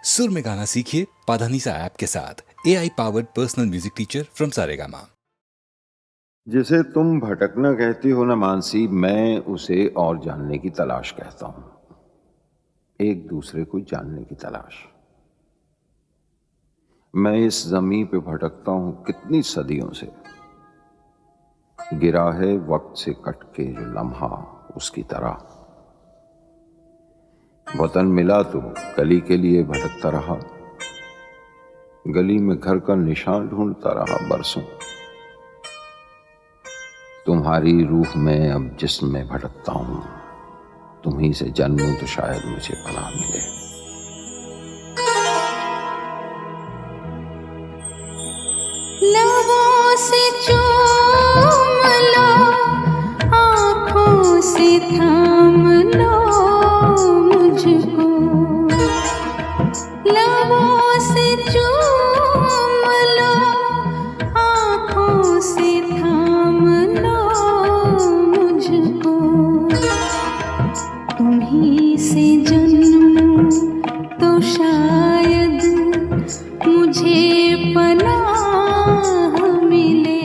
सुर में गाना सीखिए पाधानीसा ऐप के साथ। AI powered personal music teacher from Saregama. जिसे तुम भटकना कहती हो ना मानसी, मैं उसे और जानने की तलाश कहता हूं। एक दूसरे को जानने की तलाश। मैं इस जमीन पे भटकता हूं कितनी सदियों से। गिरा है वक्त से कट के जो लम्हा उसकी तरह। वतन मिला तो गली के लिए भटकता रहा, गली में घर का निशान ढूंढता रहा बरसों। तुम्हारी रूह में अब जिस्म में भटकता हूं, तुम्हीं से जन्मूं तो शायद मुझे पनाह मिले। लबों से चूम लो, आँखों से थाम लो मुझको। लबों से चूम लो, आँखों से थाम लो मुझको। तुम्हीं से जन्मूं तो शायद मुझे पनाह मिले।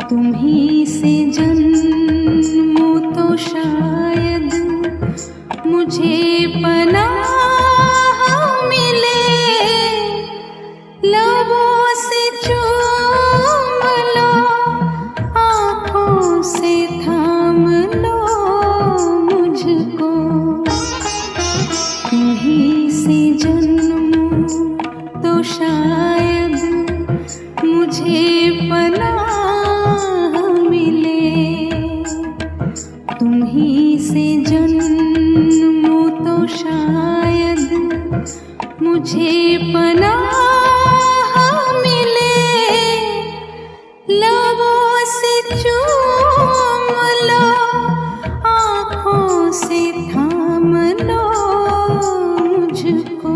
तुम्हीं से जन्मूं तो शायद मुझे पनाह मिले। लबों से चूम लो, आँखों से थाम लो मुझको। तुम्हीं से जन्मूं तो शायद मुझे पनाह मिले। तुम्हीं से जन्मूं तो शायद मुझे पनाह मिले। लबों से चूम लो, आँखों से थाम लो मुझको।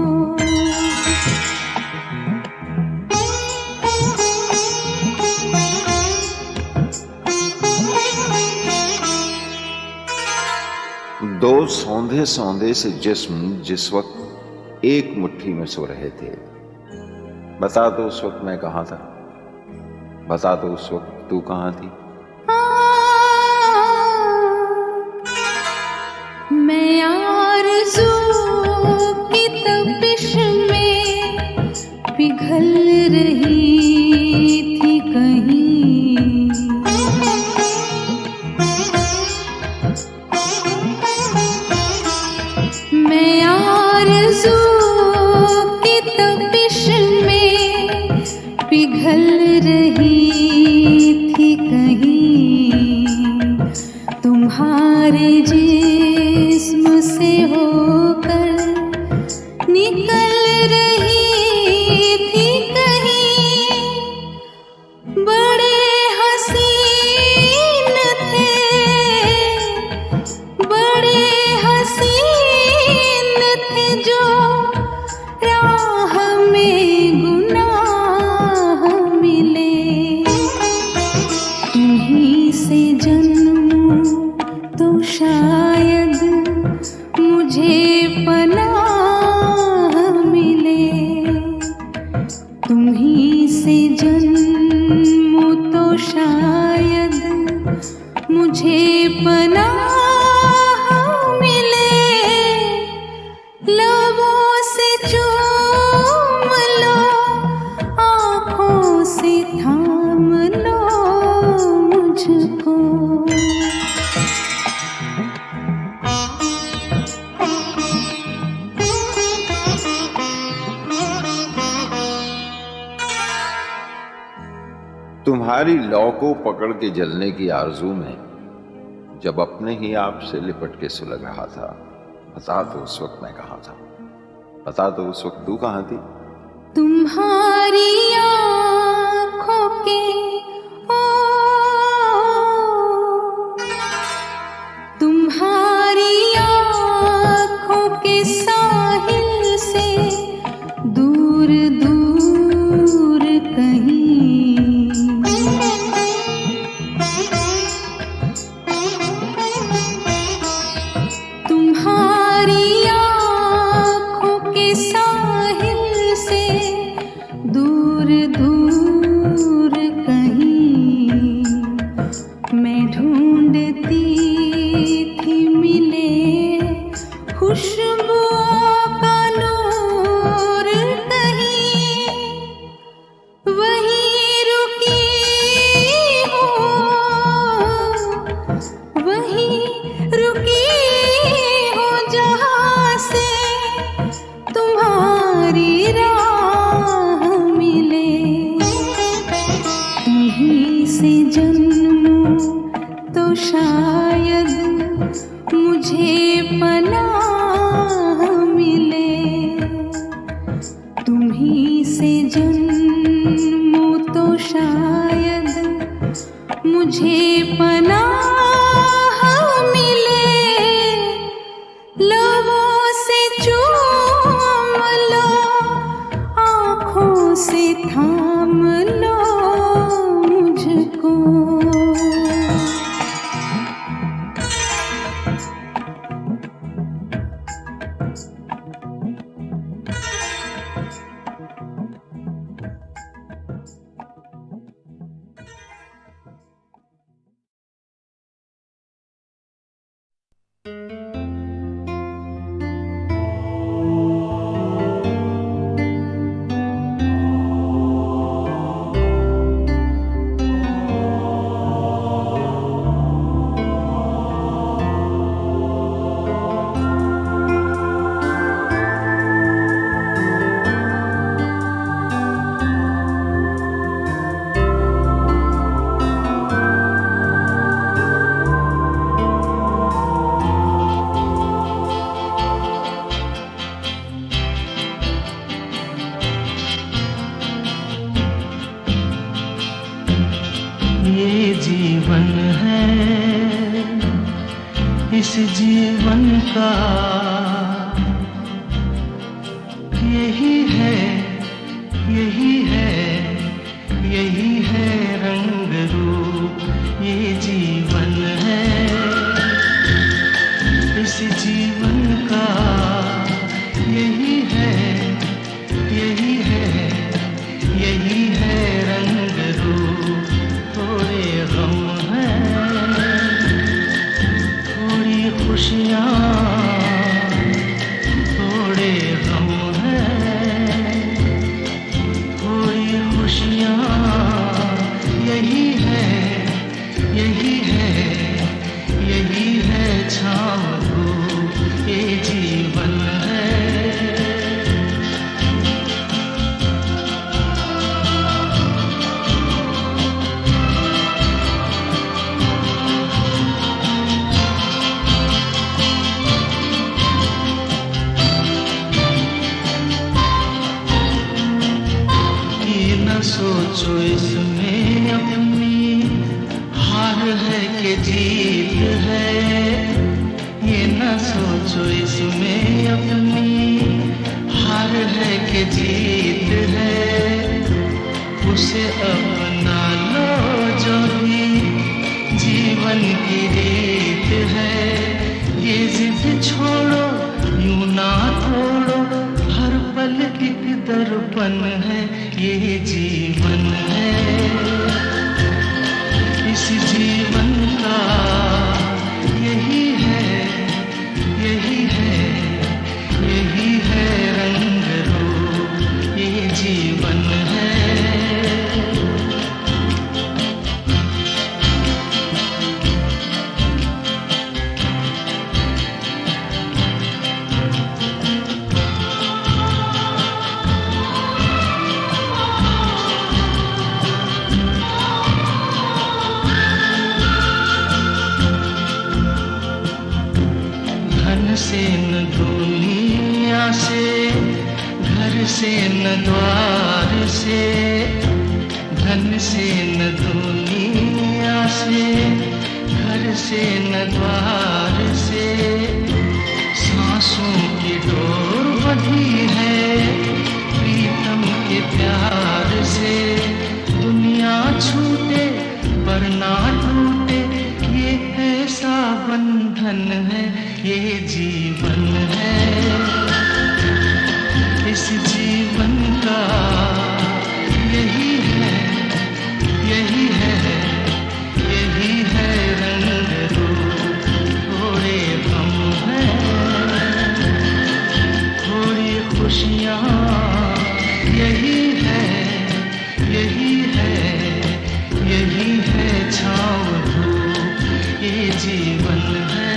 दो सौंधे सौंधे से जिस्म जिस वक्त एक मुट्ठी में सो रहे थे, बता दो उस वक्त मैं कहां था? बता दो उस वक्त तू कहां थी? मैं आरज़ू की तपिश में पिघल रही थी कहीं। मैं आरज़ू की तपिश में पिघल रही थी कहीं। तुम्हारे जिस्म से होकर निकल रही थी कहीं। बड़े हसीन थे, बड़े हसीन थे जो राह में गुनाह मिले। तुम्हीं से जन्मूं तो शायद मुझे पनाह मिले। तुम्हीं से जन्मूं तो शायद मुझे पनाह मिले। लबों से चूम लो, आँखों से थाम लो मुझको। तुम्हारी लौ को पकड़ के जलने की आरजू में जब अपने ही आप से लिपट के सुलग रहा था, बता दो उस वक्त मैं कहां था? बता दो उस वक्त तू कहां थी? तुम्हारी आँखों के तुम्हारी आँखों के साहिल से दूर दूर कहीं। तुम्हारी आँखों जीवन का यही है, यही है, यही है रंग रूप, ये जीवन है। इस जीवन का यही है, यही है, यही है रंग रूप। थोड़े गम हैं, थोड़ी खुशियाँ, थोड़े गम हैं, थोड़ी खुशियाँ। यही है, यही है, यही है छाँव धूप, ये जीवन है। सोचो इसमें अपनी हार है कि जीत है, ये न सोचो इसमें अपनी हार है कि जीत है। उसे अपना लो जो भी जीवन की रीत है। ये जिद छोड़ो, यूं ना तोड़ो, हर पल एक दर्पण है, ये जीवन है। इस जीवन का यही है, यही है, यही है रंग रूप, ये जीवन है। से न दुनिया से, घर से न द्वार से, धन से न दुनिया से, घर से न द्वार से। सांसों की डोर बंधी है प्रीतम के प्यार से। दुनिया छूटे पर ना टूटे, ये ऐसा बंधन है, ये जीवन है। इस जीवन का यही है, यही है, यही है रंग रूप। थोड़े गम हैं, थोड़ी खुशियाँ। यही है, यही है, यही है छाँव धूप, ये जीवन है।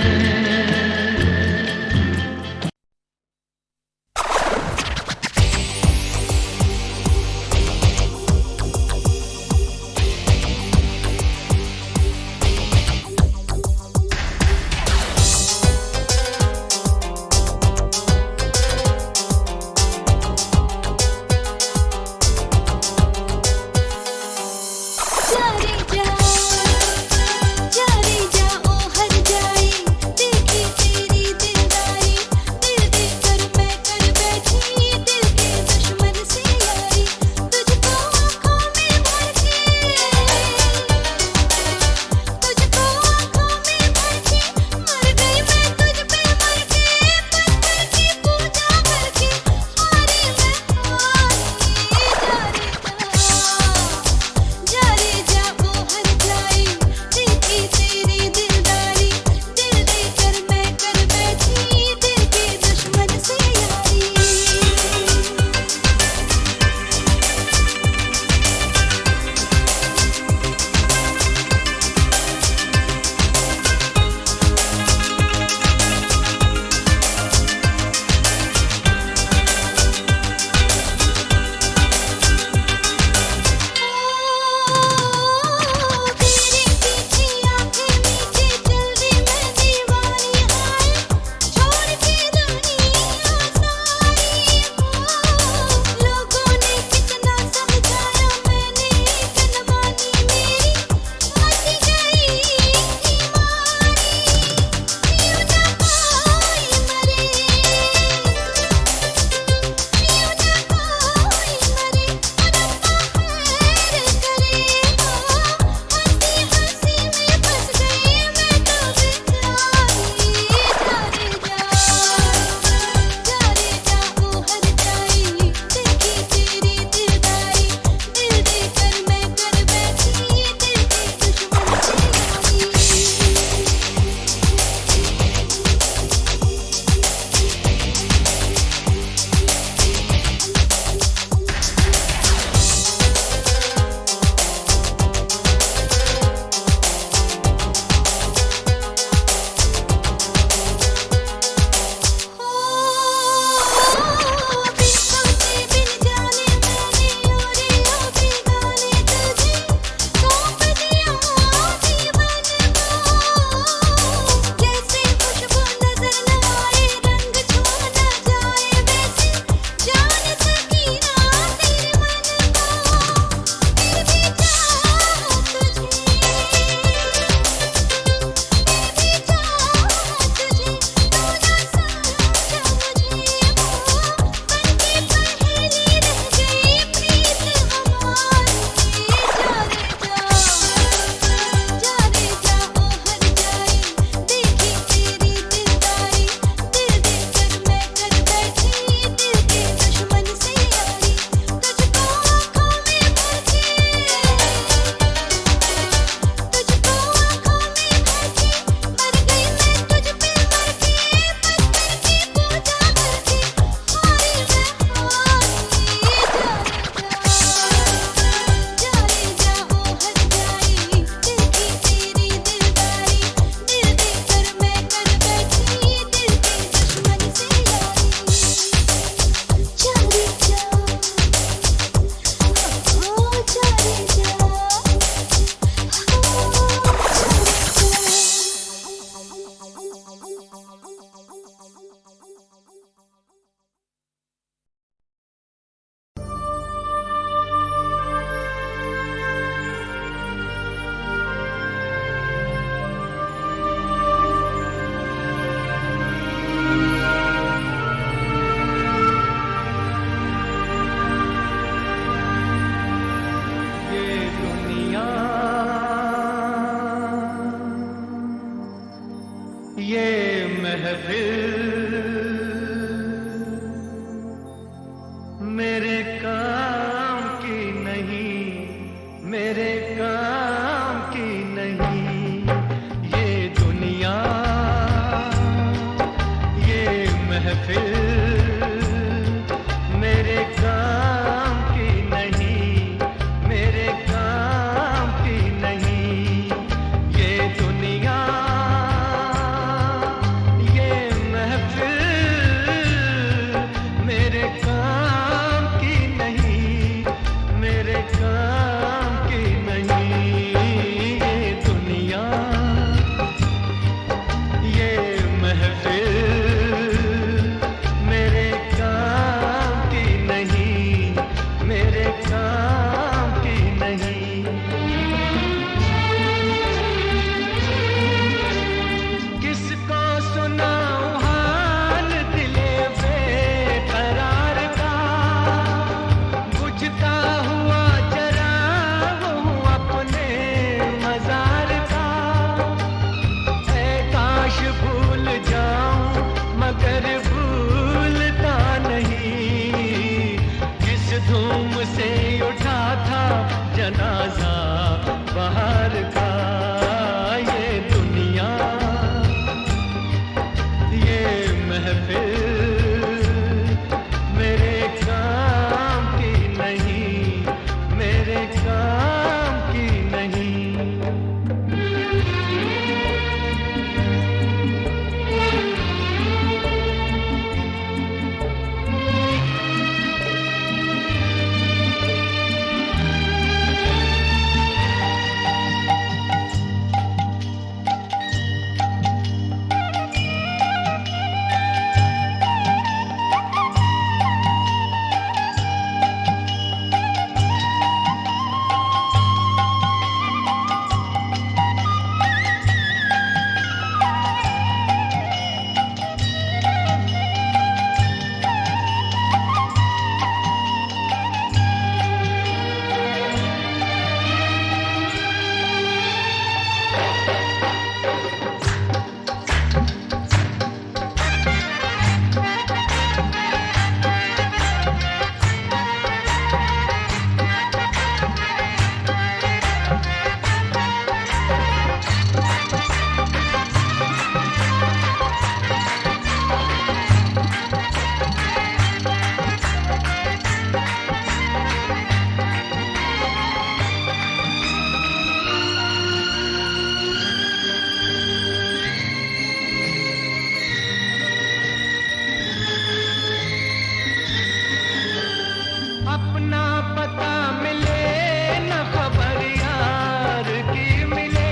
मेरे काम की नहीं, मेरे काम की नहीं। ये दुनिया, ये महफिल मेरे काम की नहीं, मेरे काम की नहीं। ये दुनिया, ये महफिल मेरे काम की नहीं, मेरे काम की नहीं। ये दुनिया, ये महफिल मेरे काम की नहीं, मेरे काम की नहीं। किसको सुनाऊं हाल दिले बेकरार का, बुझता हुआ जरा हूँ अपने मजार का। ऐ काश भूल जाऊं मगर भूलता नहीं, किस धूम से उठा था जनाजा बाहर का। ये दुनिया, ये महफिल मेरे काम की नहीं, मेरे काम की नहीं। अपना पता मिले न खबर यार की मिले,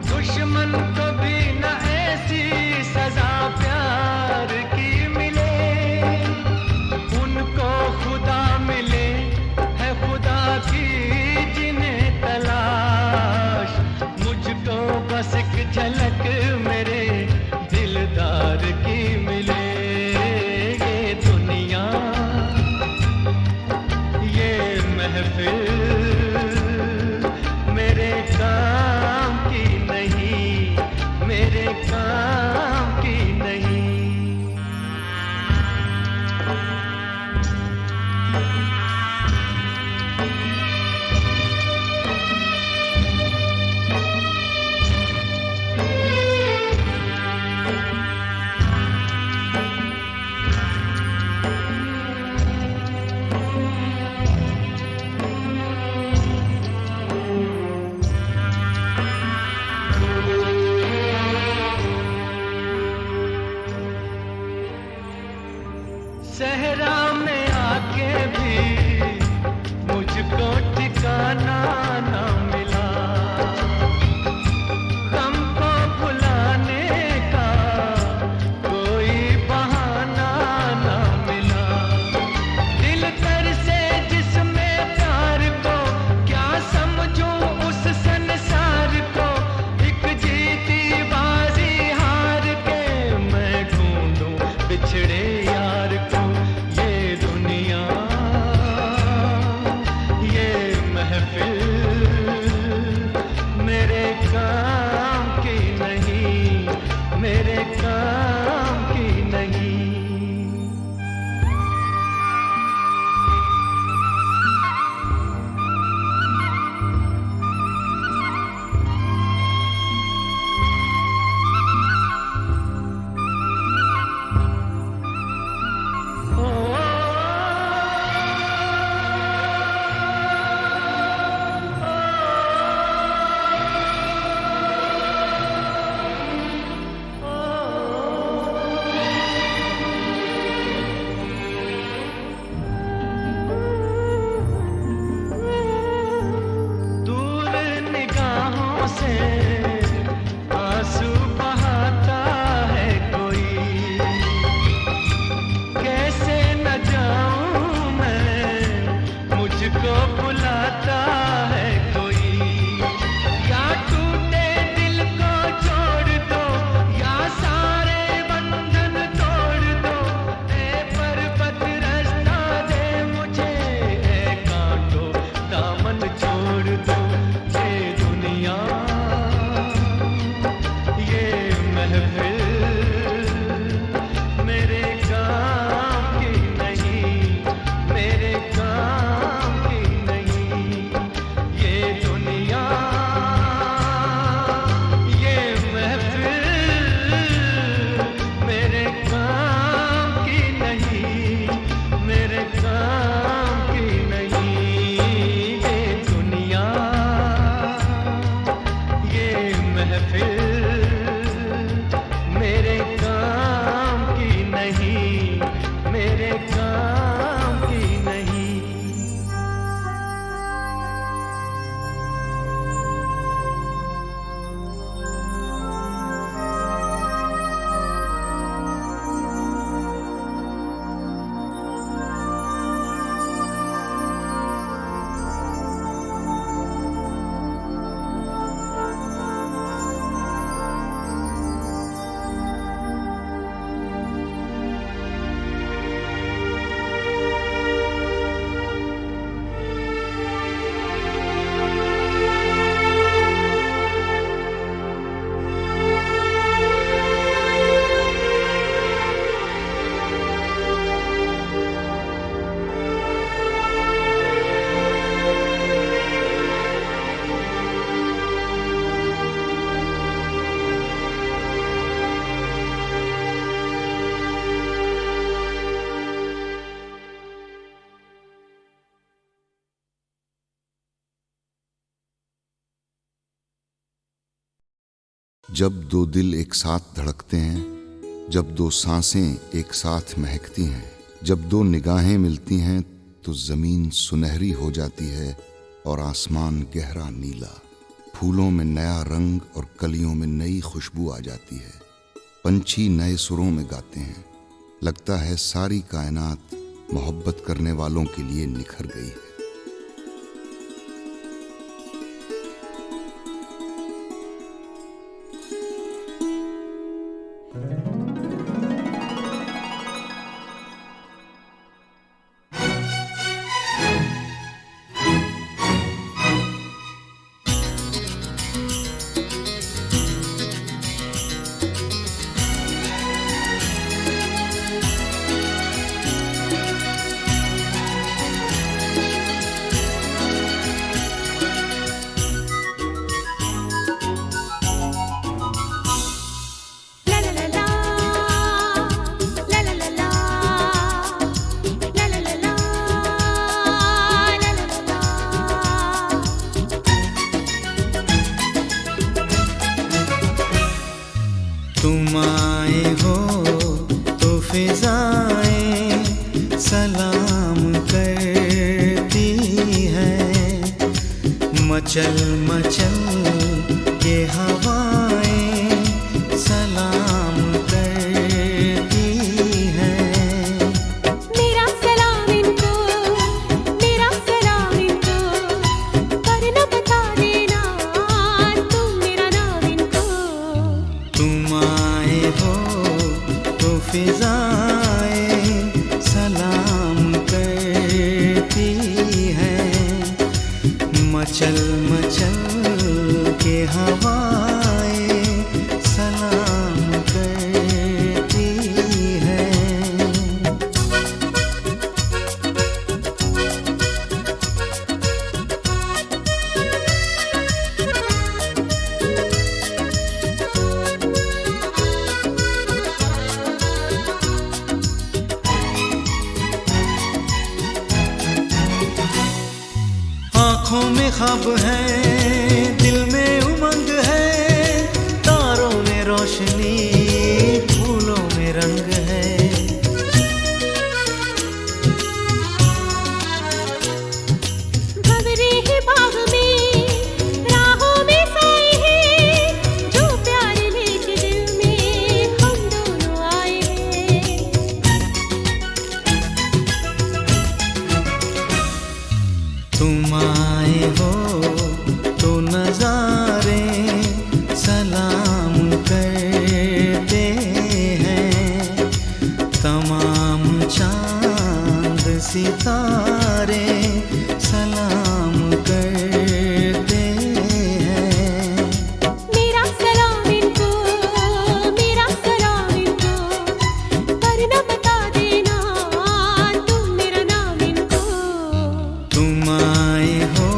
दुश्मन को भी न ऐसी सजा प्यार की मिले। उनको खुदा मिले है खुदा की जिन्हें तलाश, मुझको बस एक झलक मेरे दिलदार की मिले। ये दुनिया, ये महफिल मेरे काम की नहीं, मेरे काम की नहीं। सहरा में आके भी मुझको ठिकाना न मिला, गम को भुलाने का कोई बहाना न मिला। दिल कर से जिसमें प्यार को क्या समझूं उस संसार को, एक जीती बाजी हार के मैं ढूंढूं बिछड़े यार को। ये दुनिया, ये महफिल मुझको बुलाता है कोई, या टूटे दिल को जोड़ दो, या सारे बंधन तोड़ दो। ए पर्वत रास्ता दे मुझे, ए कांटो दामन छोड़ दो। ये दुनिया ये महफिल मेरे काम की नहीं, मेरे काम की नहीं। ये दुनिया ये महफिल मेरे काम की नहीं, मेरे काम की नहीं। ये दुनिया ये महफिल मेरे काम की नहीं, मेरे काम की नहीं। जब दो दिल एक साथ धड़कते हैं, जब दो सांसें एक साथ महकती हैं, जब दो निगाहें मिलती हैं तो जमीन सुनहरी हो जाती है और आसमान गहरा नीला। फूलों में नया रंग और कलियों में नई खुशबू आ जाती है। पंछी नए सुरों में गाते हैं। लगता है सारी कायनात मोहब्बत करने वालों के लिए निखर गई है। तुम आए हो तो फिजाएं सलाम करती हैं, मचल मचल के हवाएं सलाम करती हैं। मेरा सलाम इनको, मेरा सलाम इनको, पर न बता देना तुम मेरा नाम इनको। तुम आए हो तो फिजाएं सलाम करती हैं, मचल मचल के हवाएं सलाम करती हैं। आँखों में ख्वाब है, दिल में उमंग है, तारों में रोशनी, फूलों में रंग है। भंवरे ही बाग में, राहों में साए हैं, जो प्यार लेके दिल में हम दोनों आए हैं। तुम आए हो तो नजारे सलाम करते हैं, तमाम चांद सितारे सलाम करते हैं। मेरा सलाम इनको, मेरा सलाम इनको, पर न बता देना तुम मेरा नाम इनको। तुम आए हो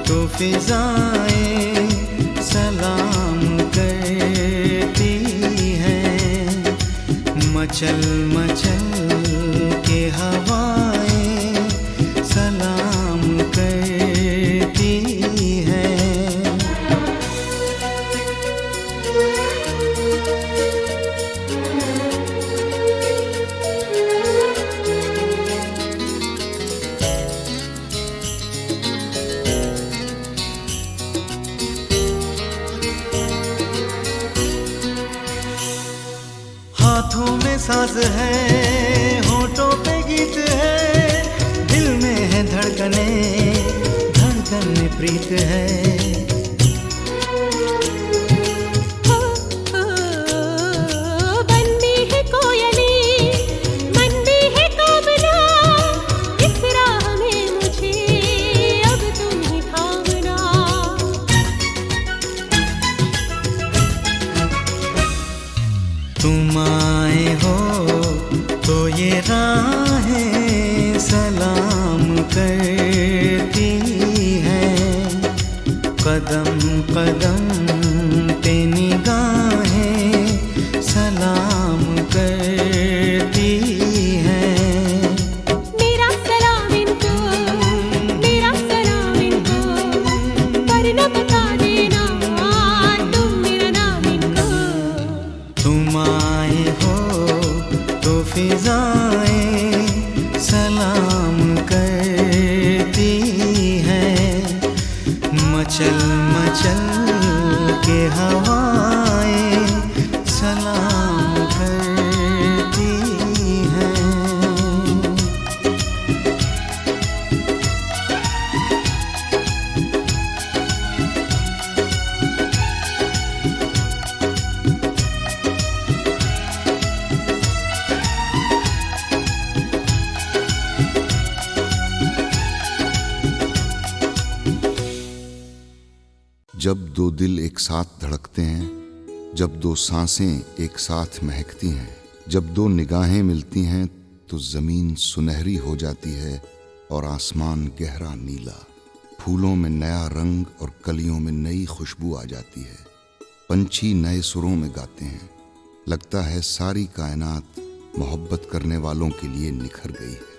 तो फिजाएं सलाम करती हैं, मचल मचल के हवाएं सलाम करती हैं। हाथों में साज है, होठों पे गीत है, दिल में है धड़कने, धड़कन में प्रीत है। हो, बन भी है कोयली, मन भी है कामना, इस राह में मुझे अब तुम ही थामना। तुम आए हो तो ये राहें सलाम करती हैं, कदम कदम पे निगाहें सलाम करती हैं। मेरा सलाम इनको, मेरा सलाम इनको, पर न बता देना तुम मेरा नाम इनको। तुम आए हो तो फिजाएं सलाम करती हैं, मचल मचल के हवाएं सलाम करती हैं। जब दो दिल एक साथ धड़कते हैं, जब दो सांसें एक साथ महकती हैं, जब दो निगाहें मिलती हैं तो जमीन सुनहरी हो जाती है और आसमान गहरा नीला। फूलों में नया रंग और कलियों में नई खुशबू आ जाती है। पंछी नए सुरों में गाते हैं। लगता है सारी कायनात मोहब्बत करने वालों के लिए निखर गई है।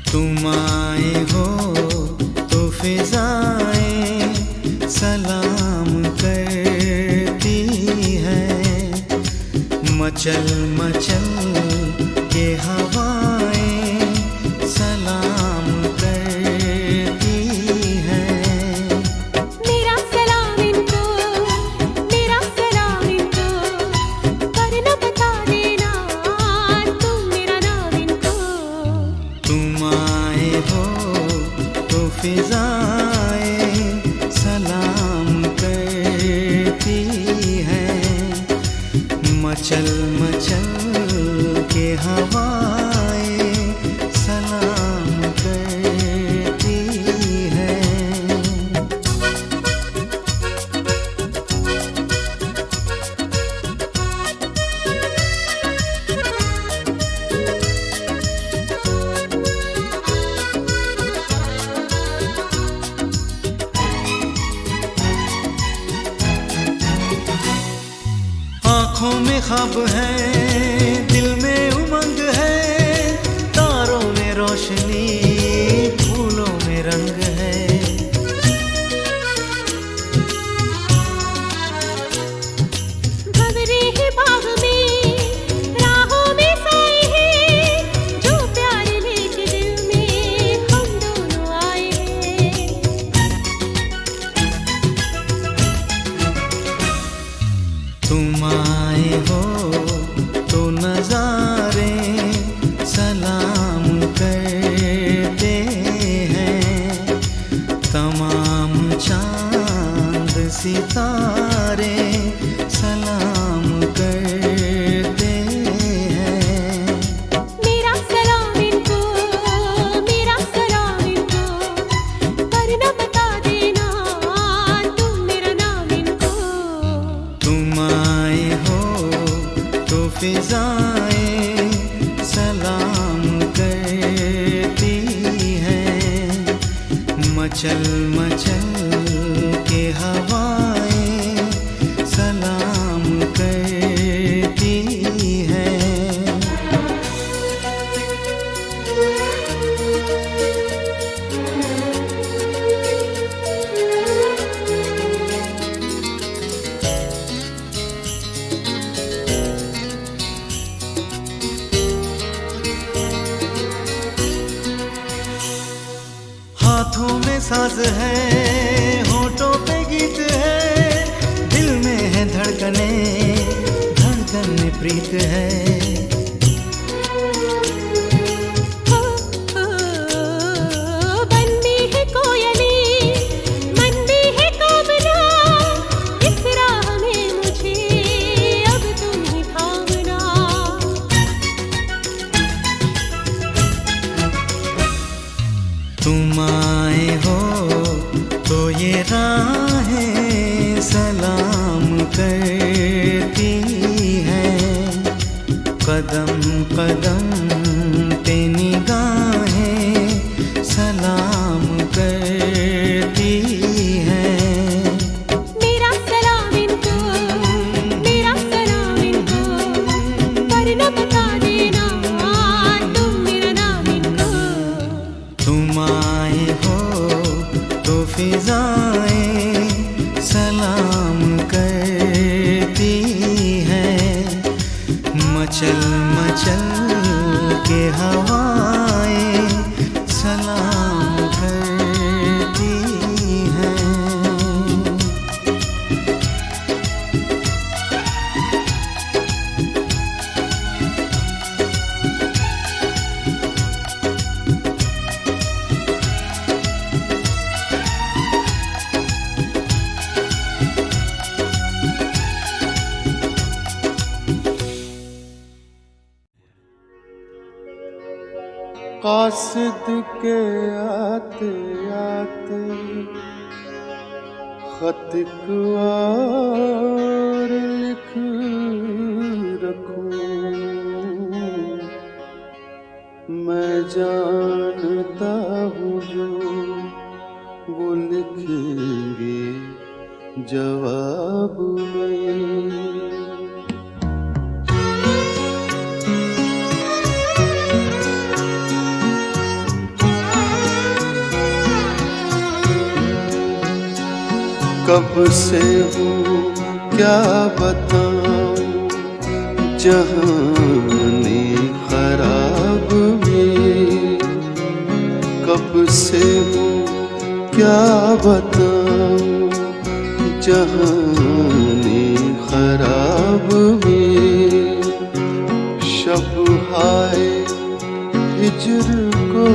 तुम आए हो तो फिजाएं सलाम करती हैं, मचल मचल के हवाएं सलाम करती हैं। मेरा सलाम इनको, मेरा सलाम इनको, पर न बता देना तुम मेरा नाम इनको। तुम आए हो तो फिजाएं सलाम करती हैं, मचल मचल के हवाएं सलाम करती हैं। आँखों में ख्वाब है, दिल में उमंग है, तारों में रोशनी, फूलों में रंग है। भंवरे हैं बाग में, राहों में साए हैं, जो प्यार लेके दिल में हम दोनों आए हैं। तुम आए हो तो नजारे सलाम करते हैं, तमाम चांद सितारे सलाम करते हैं। मेरा सलाम इनको, मेरा सलाम इनको, पर न बता देना तुम मेरा नाम इनको। तुम आए हो तो फिजाएं सलाम करती हैं, मचल मचल के हवाएं सलाम करती हैं। हाथों में साज है, होठों पे गीत है, दिल में है धड़कने, धड़कन में प्रीत है। हो, बन में है कोयली, मन में है कामना, इस राह में मुझे अब तुम ही थामना। तुम आए हो तो ये राहें सलाम करती हैं, कदम कदम पे निगाहें सलाम करती हैं। मेरा सलाम इनको, मेरा सलाम इनको, पर न बता देना तुम मेरा नाम इनको। तुम आए हो तो फिजाएं सलाम करती हैं, मचल मचल के हवाएं सलाम करती हैं। कासिद के आते आते खत और लिख रखूं, मैं जानता हूँ जो वो लिखेंगे जवाब में। कब से हूँ क्या बताऊँ जहाने खराब में, कब से हूँ क्या बताऊँ जहाने खराब में। शब हाय हिजर को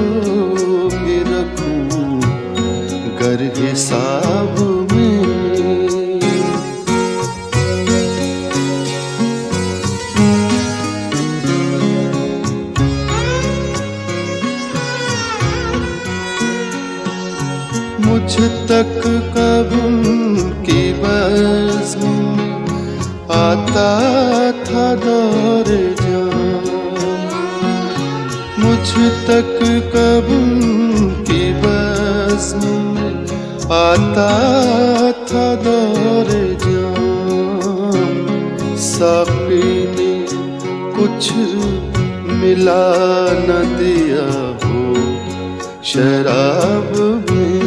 भी रखूँ गर हिसाब में। मुझ तक कब उनकी बज़्म आता था दौर जान, मुझ तक कब उनकी बज़्म आता था दौर जान। साकी ने कुछ मिला न दिया हो शराब में।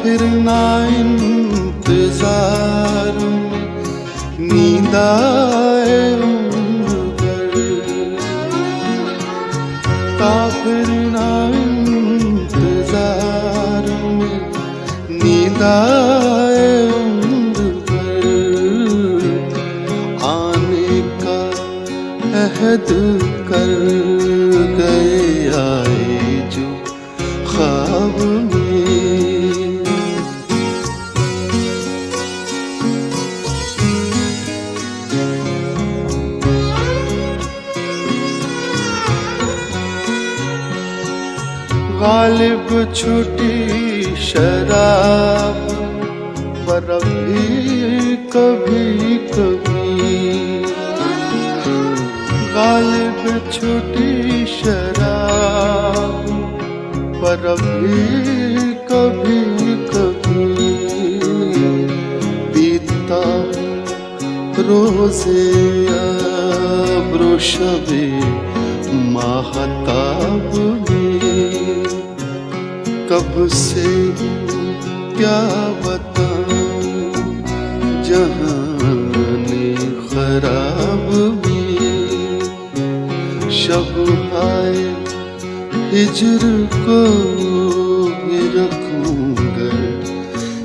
फिर ना इंतजार में नींद आए उम्र भर, फिर ना इंतजार में नींद आए उम्र भर। आने का अहद कर गए आए जो ख्वाब में। गालिब छुटी शराब पर भी कभी कभी, गालिब छुटी शराब पर भी कभी कभी। बीतता रोज़े अब्रो शबे माहताब में। कब से क्या बताऊं जहाने खराब में। शब हाय हिजर को भी रखूंगा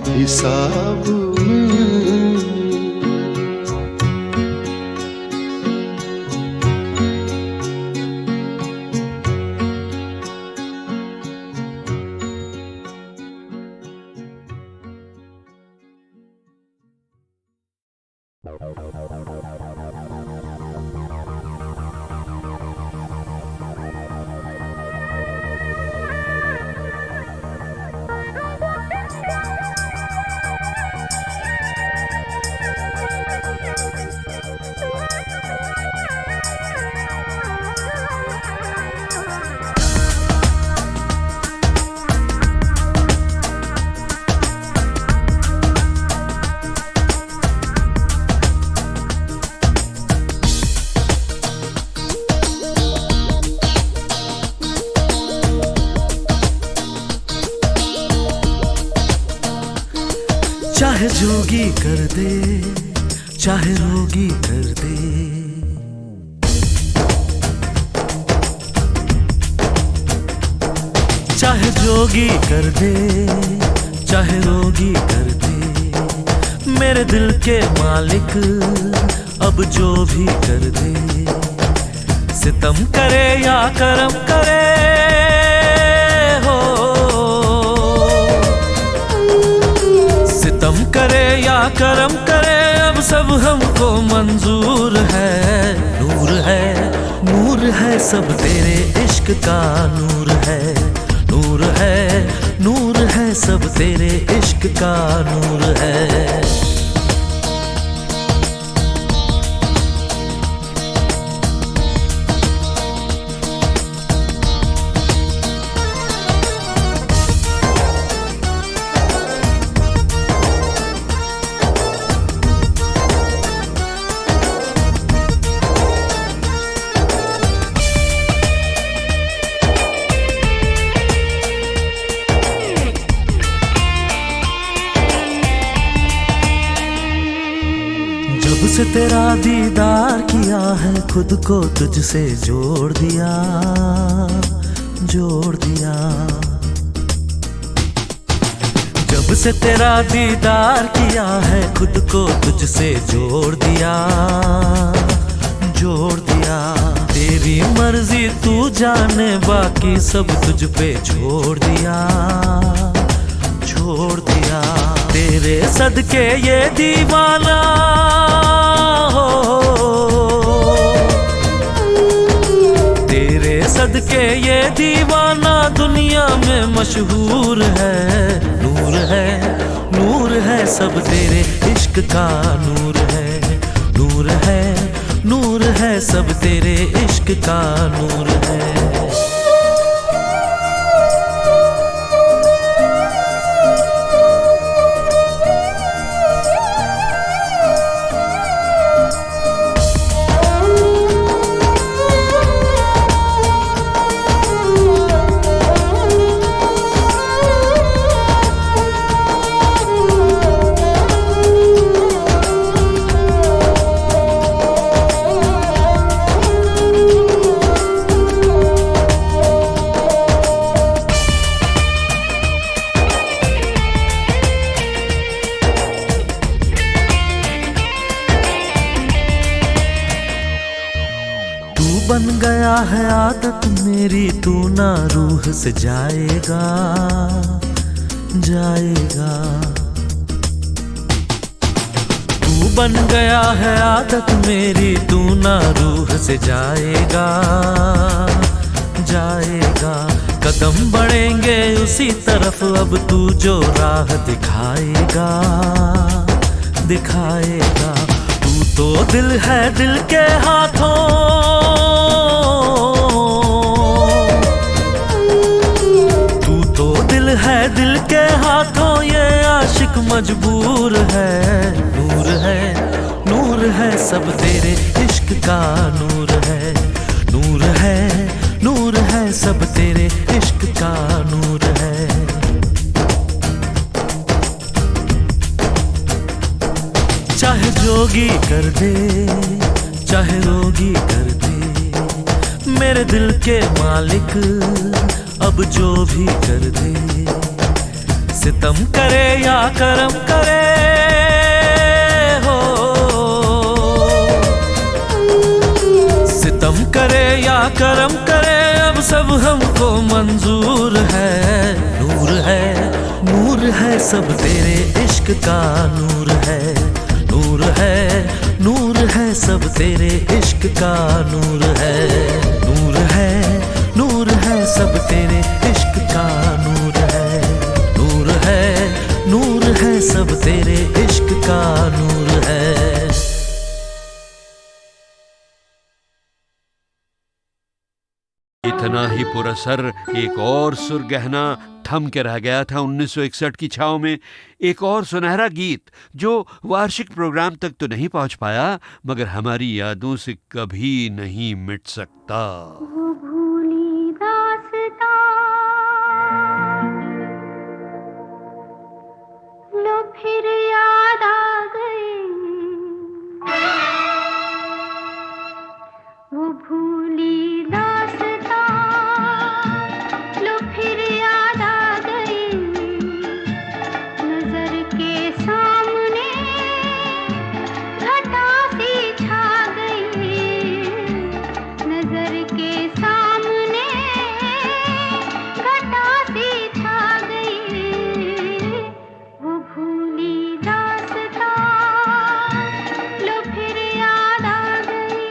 हिसाब में। चाहे जोगी कर दे चाहे रोगी कर दे, चाहे जोगी कर दे चाहे रोगी कर दे। मेरे दिल के मालिक अब जो भी कर दे, सितम करे या करम करे हो, सितम करे या करम करे अब सब हमको मंजूर है। नूर है नूर है सब तेरे इश्क का नूर है, नूर है नूर है सब तेरे इश्क का नूर है। जब से तेरा दीदार किया है खुद को तुझसे जोड़ दिया, जोड़ दिया। जब से तेरा दीदार किया है खुद को तुझसे जोड़ दिया, जोड़ दिया। तेरी मर्जी तू जाने बाकी सब तुझ पे छोड़ दिया, छोड़ दिया। तेरे सदके ये दीवाना हो, तेरे सदके ये दीवाना दुनिया में मशहूर है। नूर है नूर है सब तेरे इश्क का नूर है, नूर है सब तेरे इश्क का नूर है। बन गया है आदत मेरी, तू ना रूह से जाएगा जाएगा। तू बन गया है आदत मेरी, तू ना रूह से जाएगा जाएगा। कदम बढ़ेंगे उसी तरफ अब तू जो राह दिखाएगा दिखाएगा। तू तो दिल है दिल के हाथों, है दिल के हाथों, ये आशिक मजबूर है। नूर है सब तेरे इश्क का नूर है। नूर है सब तेरे इश्क का नूर है। चाहे जोगी कर दे चाहे रोगी कर दे, मेरे दिल के मालिक अब जो भी कर दे। सितम करे या करम करे हो, सितम करे या करम करे, अब सब हमको मंजूर है। नूर है सब तेरे इश्क का नूर है। नूर है सब तेरे इश्क का नूर है। नूर है सब तेरे इश्क का नूर है। नूर है सब तेरे इश्क का नूर है। इतना ही पुरअसर एक और सुरगहना थम के रह गया था 1961 की छाव में। एक और सुनहरा गीत जो वार्षिक प्रोग्राम तक तो नहीं पहुंच पाया, मगर हमारी यादों से कभी नहीं मिट सकता। वो भूली दास्तां लो फिर याद आ गई, वो भूली दास्तां लो फिर याद आ गई। नजर के सामने घटा सी छा गई, नजर के सामने घटा सी छा गई। वो भूली दास्तां लो फिर याद आ गई।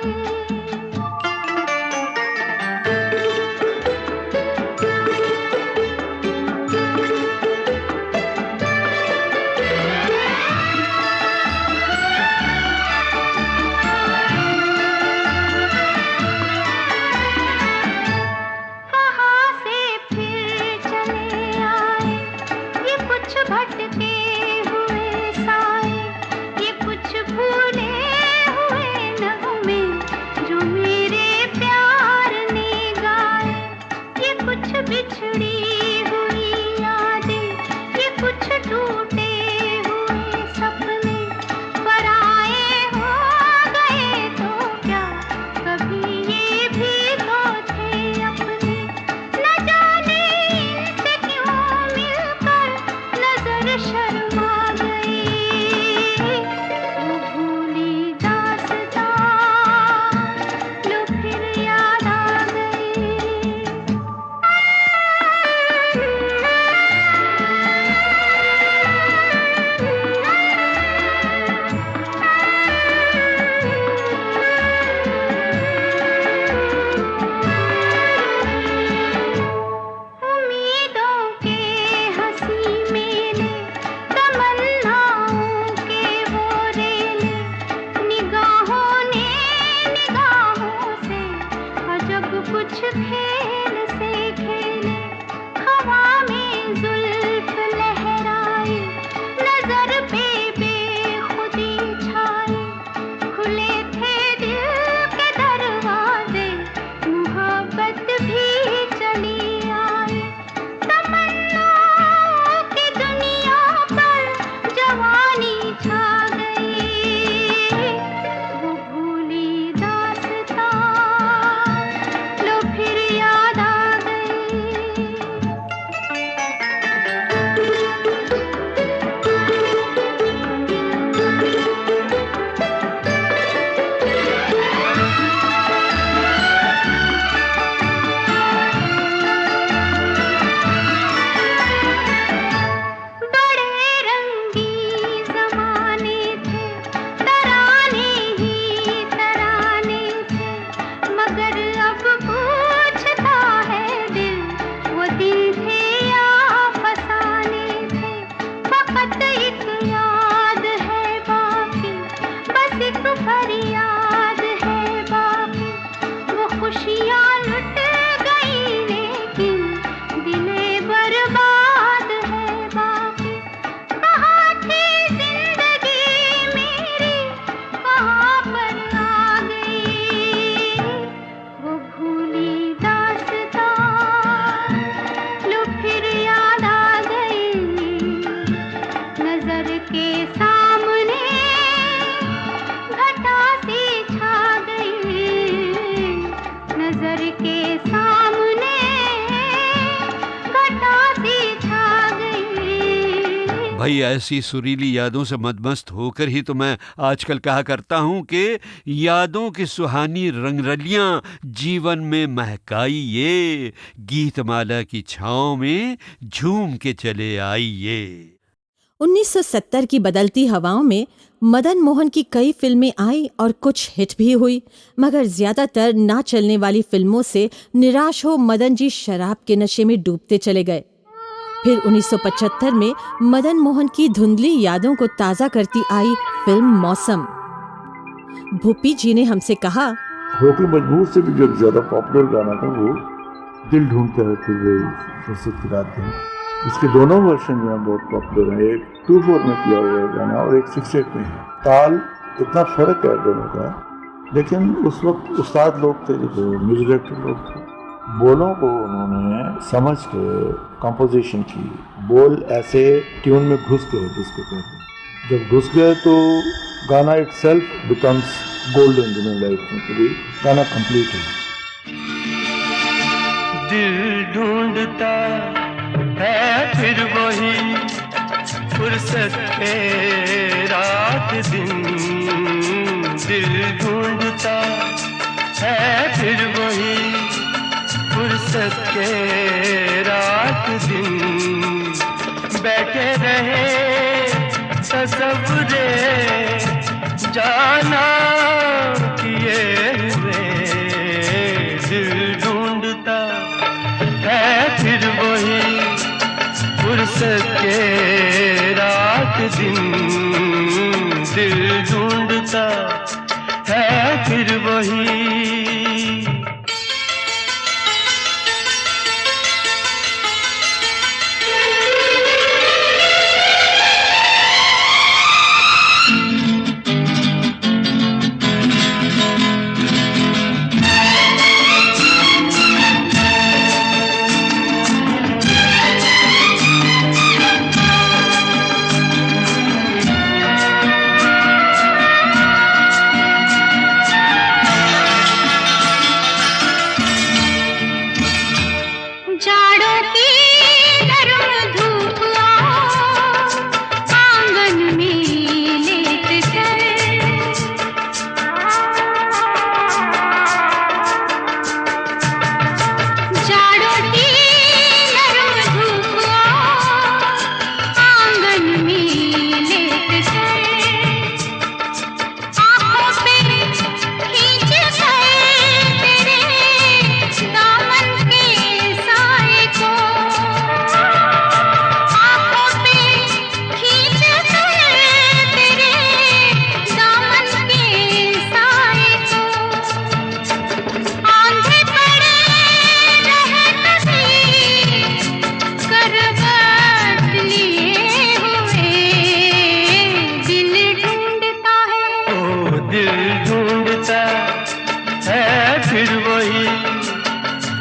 भाई ऐसी सुरीली यादों से मदमस्त होकर ही तो मैं आजकल कहा करता हूँ कि यादों की सुहानी रंगरलियाँ जीवन में महकाइए, गीतमाला की छाँव में झूम के चले आइए। 1970 की बदलती हवाओं में मदन मोहन की कई फिल्में आई और कुछ हिट भी हुई, मगर ज्यादातर ना चलने वाली फिल्मों से निराश हो मदन जी शराब के नशे में डूबते चले गए। फिर 1975 में मदन मोहन की धुंधली यादों को ताज़ा करती आई फिल्म मौसम। भूपी जी ने हमसे कहा, होके मजबूर से भी जो ज़्यादा पॉपुलर गाना था वो दिल ढूंढता है फिर वही फुर्सत की रात है। इसके दोनों वर्जन जो हैं बहुत पॉपुलर हैं, एक 2/4 में किया हुआ है गाना और एक 6/8 में है। ताल इतना फ़र्क है दोनों का, लेकिन उस वक्त उस्ताद लोग थे, जो म्यूजिक डायरेक्टर लोग थे, बोलों को उन्होंने समझ के कंपोजिशन की, बोल ऐसे ट्यून में घुस गए जिसको कहते हैं। जब घुस गए तो गाना इटसेल्फ बिकम्स गोल्डन, जिन्हें लाइफ में कभी गाना कंप्लीट है। दिल ढूंढता है फिर वही फुर्सत के रात दिन, दिल ढूंढता है फिर वही फुर्सत के रात दिन, बैठे रहे तसव्वुरे जाना किए हुए, दिल ढूंढता है फिर वही फुर्सत के रात दिन, दिल ढूंढता है फिर वही।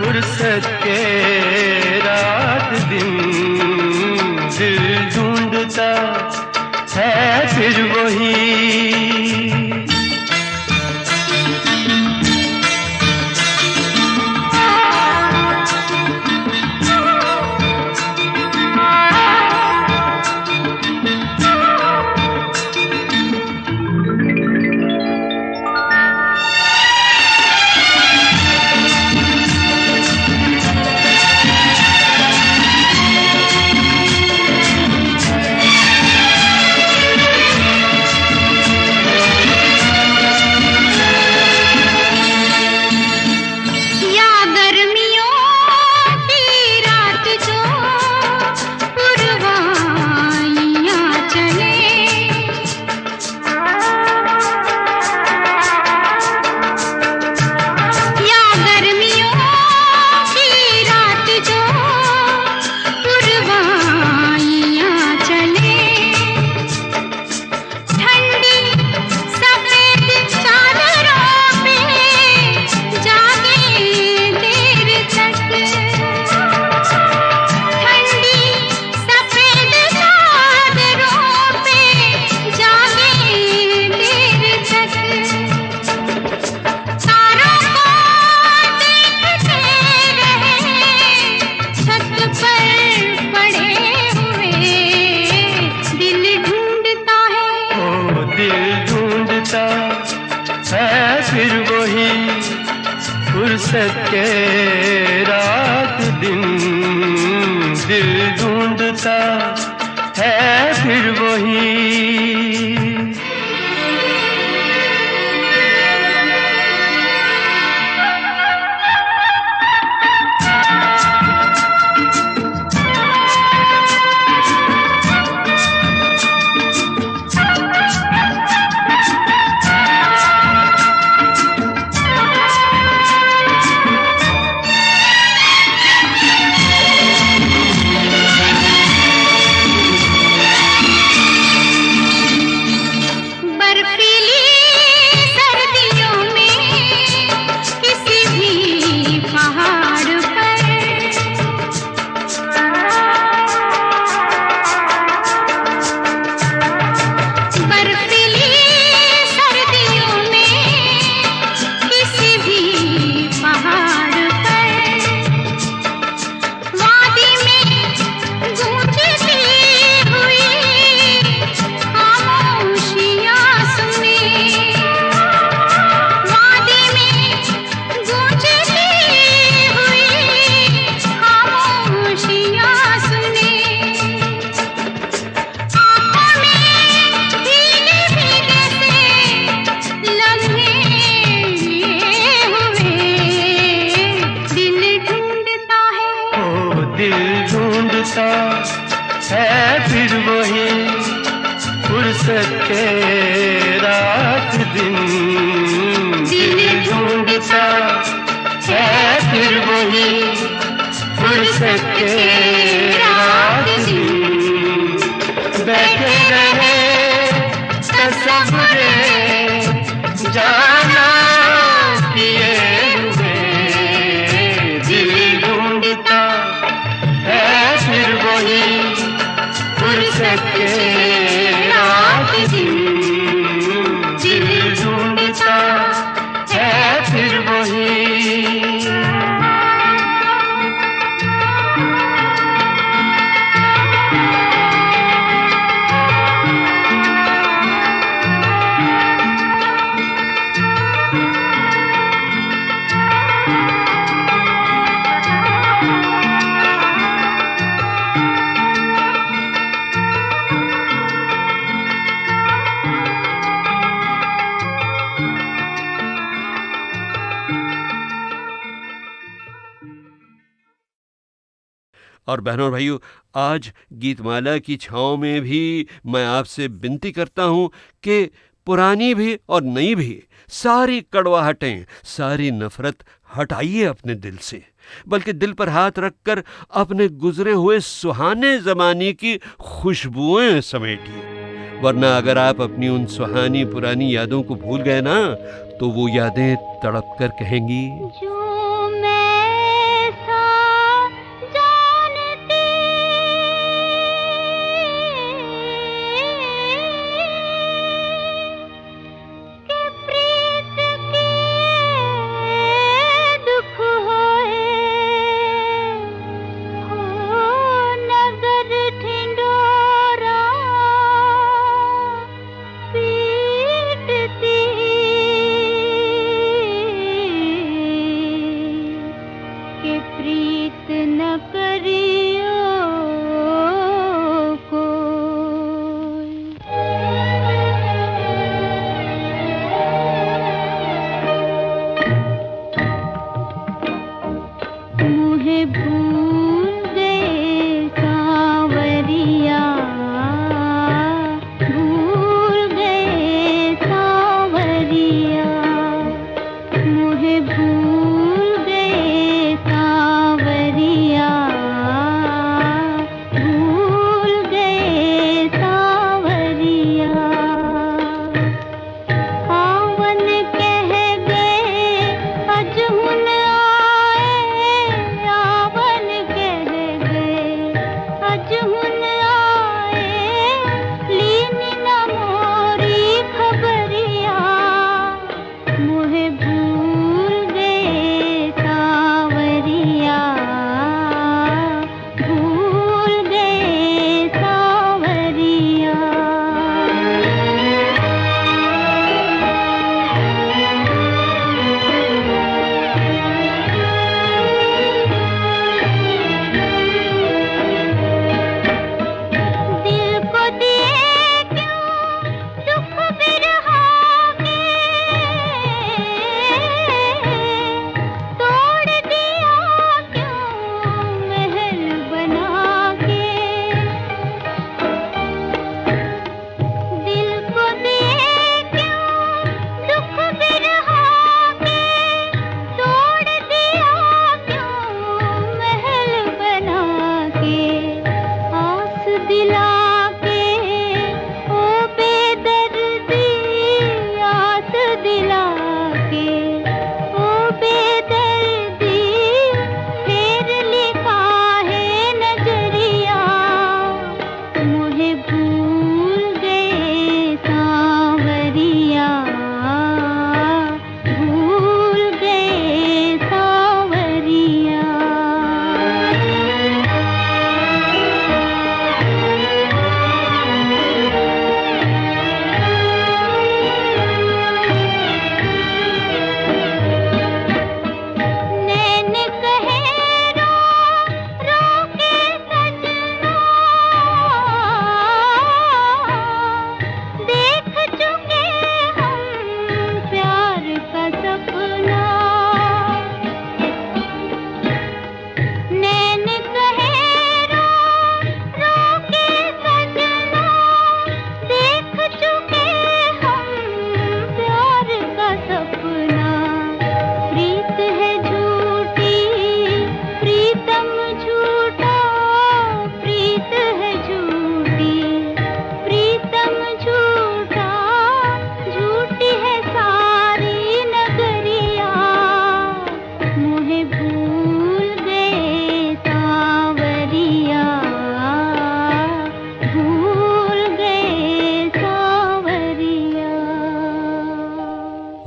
फुर्सत के रात दिन, दिल ढूंढता है फिर वही। है फिर वही फुर्सत के रात दिन, दिल ढूंढता है फिर वही। और बहनों और भाइयों, आज गीतमाला की छाँव में भी मैं आपसे विनती करता हूँ कि पुरानी भी और नई भी सारी कड़वाहटें, सारी नफरत हटाइए अपने दिल से, बल्कि दिल पर हाथ रखकर अपने गुजरे हुए सुहाने ज़माने की खुशबुएं समेटिए। वरना अगर आप अपनी उन सुहानी पुरानी यादों को भूल गए ना, तो वो यादें तड़प कर कहेंगी,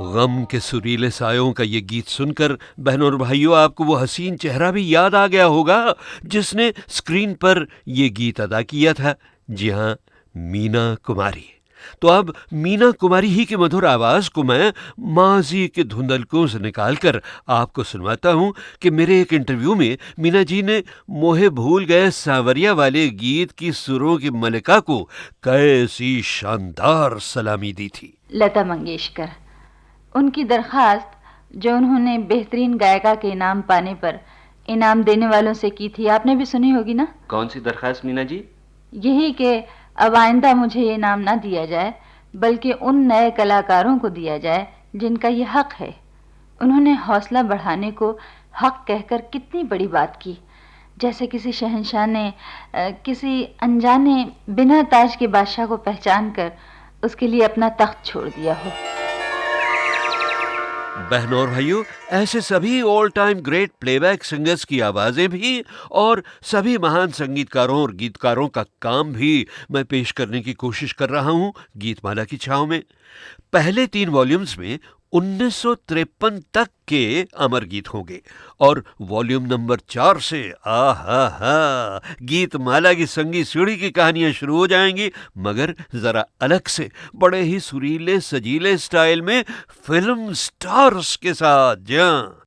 गम के सुरीले सायों का ये गीत सुनकर बहनों और भाइयों आपको वो हसीन चेहरा भी याद आ गया होगा जिसने स्क्रीन पर ये गीत अदा किया था। जी हाँ, मीना कुमारी। तो अब मीना कुमारी ही की मधुर आवाज को मैं माजी के धुंधलकों से निकालकर आपको सुनवाता हूं कि मेरे एक इंटरव्यू में मीना जी ने मोहे भूल गए सांवरिया वाले गीत की सुरों की मलिका को कैसी शानदार सलामी दी थी। लता मंगेशकर, उनकी दरखास्त जो उन्होंने बेहतरीन गायिका के इनाम पाने पर इनाम देने वालों से की थी, आपने भी सुनी होगी ना? कौन सी दरखास्त मीना जी? यही कि अब आइंदा मुझे ये इनाम ना दिया जाए, बल्कि उन नए कलाकारों को दिया जाए जिनका ये हक है। उन्होंने हौसला बढ़ाने को हक कहकर कितनी बड़ी बात की, जैसे किसी शहंशाह ने किसी अनजाने बिना ताज के बादशाह को पहचान कर उसके लिए अपना तख्त छोड़ दिया हो। बहनों और भाइयों, ऐसे सभी all time great playback singers की आवाजें भी और सभी महान संगीतकारों और गीतकारों का काम भी मैं पेश करने की कोशिश कर रहा हूं गीतमाला की छाव में। पहले 3 वॉल्यूम्स में 1953 तक के अमर गीत होंगे और वॉल्यूम नंबर 4 से आहा गीतमाला की संगीत सीढ़ी की कहानियां शुरू हो जाएंगी, मगर जरा अलग से, बड़े ही सुरीले सजीले स्टाइल में, फिल्म स्टार्स के साथ। जहाँ